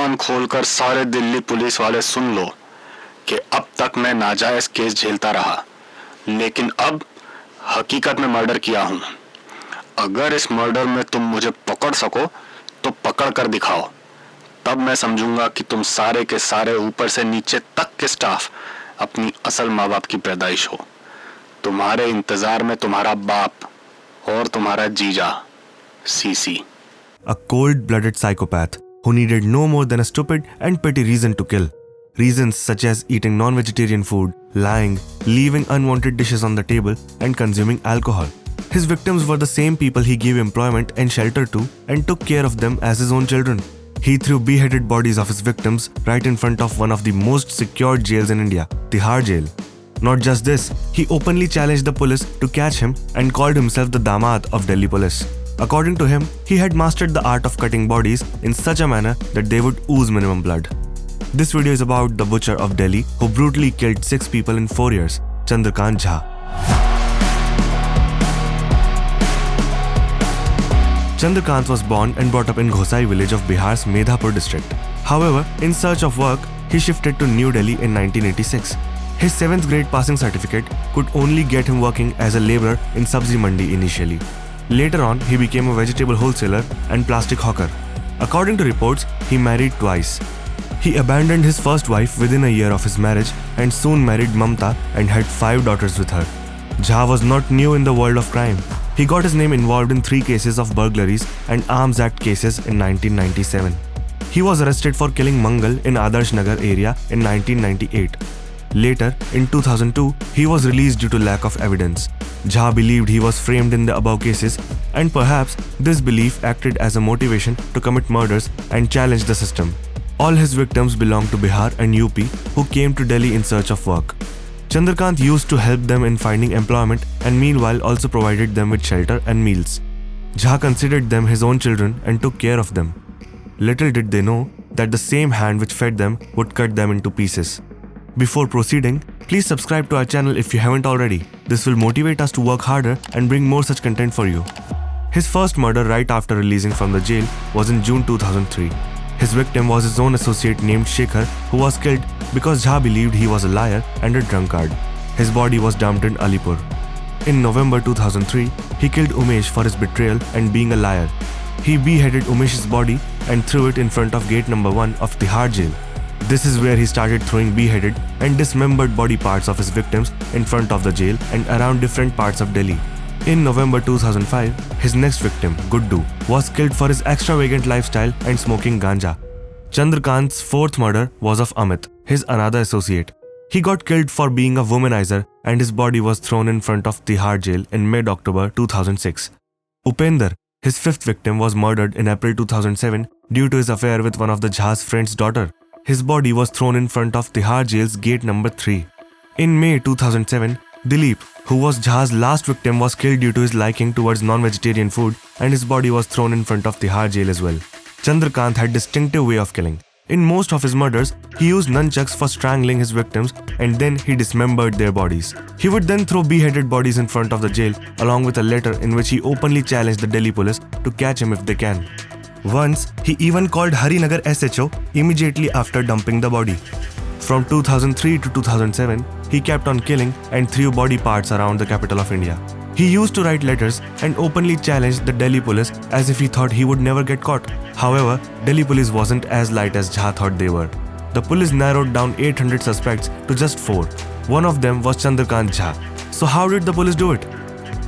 कान खोलकर सारे दिल्ली पुलिस वाले सुन लो कि अब तक मैं नाजायज केस झेलता रहा, लेकिन अब हकीकत में मर्डर किया हूं। अगर इस मर्डर में तुम मुझे पकड़ सको तो पकड़ कर दिखाओ, तब मैं समझूंगा कि तुम सारे के सारे ऊपर से नीचे तक के स्टाफ अपनी असल माँ बाप की पैदाइश हो। तुम्हारे इंतजार में तुम्हारा बाप और तुम्हारा जीजा CC. A cold-blooded psychopath who needed no more than a stupid and petty reason to kill. Reasons such as eating non-vegetarian food, lying, leaving unwanted dishes on the table, and consuming alcohol. His victims were the same people he gave employment and shelter to and took care of them as his own children. He threw beheaded bodies of his victims right in front of one of the most secured jails in India, Tihar jail. Not just this, he openly challenged the police to catch him and called himself the Damad of Delhi police. According to him, he had mastered the art of cutting bodies in such a manner that they would ooze minimum blood. This video is about the butcher of Delhi who brutally killed 6 people in 4 years, Chandrakant Jha. Chandrakant was born and brought up in Ghosai village of Bihar's Medhapur district. However, in search of work, he shifted to New Delhi in 1986. His 7th grade passing certificate could only get him working as a labourer in Sabzi Mandi initially. Later on, he became a vegetable wholesaler and plastic hawker. According to reports, he married twice. He abandoned his first wife within a year of his marriage and soon married Mamta and had 5 daughters with her. Jha was not new in the world of crime. He got his name involved in 3 cases of burglaries and Arms Act cases in 1997. He was arrested for killing Mangal in Adarsh Nagar area in 1998. Later, in 2002, he was released due to lack of evidence. Jha believed he was framed in the above cases, and perhaps this belief acted as a motivation to commit murders and challenge the system. All his victims belonged to Bihar and UP who came to Delhi in search of work. Chandrakant used to help them in finding employment and meanwhile also provided them with shelter and meals. Jha considered them his own children and took care of them. Little did they know that the same hand which fed them would cut them into pieces. Before proceeding, please subscribe to our channel if you haven't already. This will motivate us to work harder and bring more such content for you. His first murder right after releasing from the jail was in June 2003. His victim was his own associate named Shekhar, who was killed because Jha believed he was a liar and a drunkard. His body was dumped in Alipur. In November 2003, he killed Umesh for his betrayal and being a liar. He beheaded Umesh's body and threw it in front of gate number 1 of Tihar jail. This is where he started throwing beheaded and dismembered body parts of his victims in front of the jail and around different parts of Delhi. In November 2005, his next victim, Guddu, was killed for his extravagant lifestyle and smoking ganja. Chandrakant's 4th murder was of Amit, his another associate. He got killed for being a womanizer and his body was thrown in front of Tihar jail in mid-October 2006. Upender, his 5th victim, was murdered in April 2007 due to his affair with one of the Jha's friend's daughter. His body was thrown in front of Tihar jail's gate number 3. In May 2007, Dilip, who was Jha's last victim, was killed due to his liking towards non-vegetarian food and his body was thrown in front of Tihar jail as well. Chandrakant had a distinctive way of killing. In most of his murders, he used nunchucks for strangling his victims and then he dismembered their bodies. He would then throw beheaded bodies in front of the jail along with a letter in which he openly challenged the Delhi police to catch him if they can. Once, he even called Harinagar SHO immediately after dumping the body. From 2003 to 2007, he kept on killing and threw body parts around the capital of India. He used to write letters and openly challenged the Delhi police as if he thought he would never get caught. However, Delhi police wasn't as light as Jha thought they were. The police narrowed down 800 suspects to just 4. One of them was Chandrakant Jha. So how did the police do it?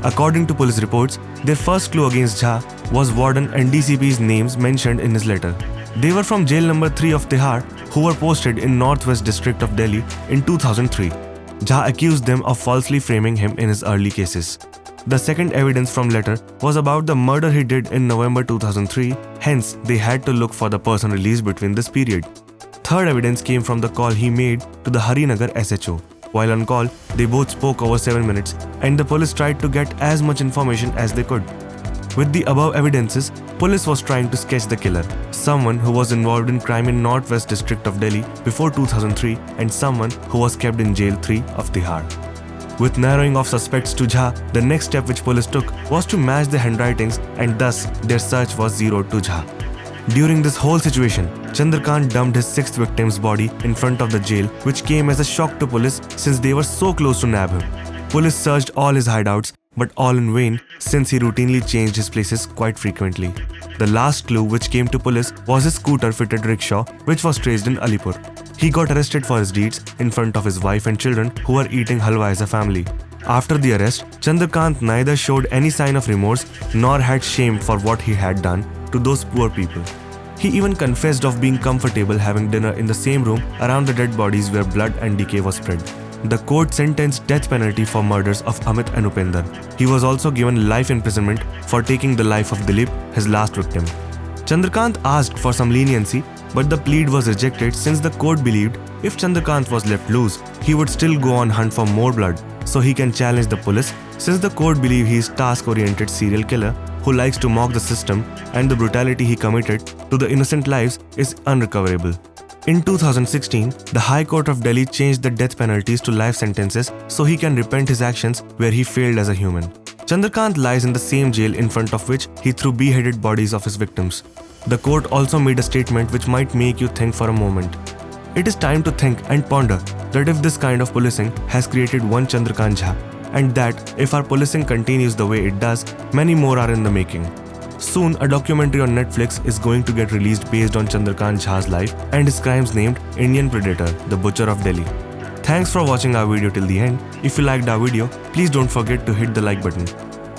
According to police reports, their first clue against Jha was warden and DCP's names mentioned in his letter. They were from jail number 3 of Tihar, who were posted in Northwest District of Delhi in 2003. Jha accused them of falsely framing him in his early cases. The second evidence from letter was about the murder he did in November 2003, hence they had to look for the person released between this period. Third evidence came from the call he made to the Harinagar SHO. While on call, they both spoke over 7 minutes and the police tried to get as much information as they could. With the above evidences, police was trying to sketch the killer, someone who was involved in crime in Northwest District of Delhi before 2003 and someone who was kept in jail 3 of Tihar. With narrowing of suspects to Jha, the next step which police took was to match the handwritings and thus their search was zeroed to Jha. During this whole situation, Chandrakant dumped his sixth victim's body in front of the jail, which came as a shock to police since they were so close to nab him. Police searched all his hideouts, but all in vain since he routinely changed his places quite frequently. The last clue which came to police was his scooter-fitted rickshaw, which was traced in Alipur. He got arrested for his deeds in front of his wife and children who were eating halwa as a family. After the arrest, Chandrakant neither showed any sign of remorse nor had shame for what he had done to those poor people. He even confessed of being comfortable having dinner in the same room around the dead bodies where blood and decay was spread. The court sentenced death penalty for murders of Amit and Upender. He was also given life imprisonment for taking the life of Dilip, his last victim. Chandrakant asked for some leniency, but the plea was rejected since the court believed if Chandrakant was left loose, he would still go on hunt for more blood, so he can challenge the police since the court believed he is task-oriented serial killer who likes to mock the system and the brutality he committed to the innocent lives is unrecoverable. In 2016, the High Court of Delhi changed the death penalties to life sentences so he can repent his actions where he failed as a human. Chandrakant lies in the same jail in front of which he threw beheaded bodies of his victims. The court also made a statement which might make you think for a moment. It is time to think and ponder that if this kind of policing has created one Chandrakant Jha, and that if our policing continues the way it does, many more are in the making. Soon, a documentary on Netflix is going to get released based on Chandrakant Jha's life and his crimes named Indian Predator, the Butcher of Delhi. Thanks for watching our video till the end. If you liked our video, please don't forget to hit the like button.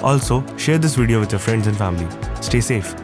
Also, share this video with your friends and family. Stay safe.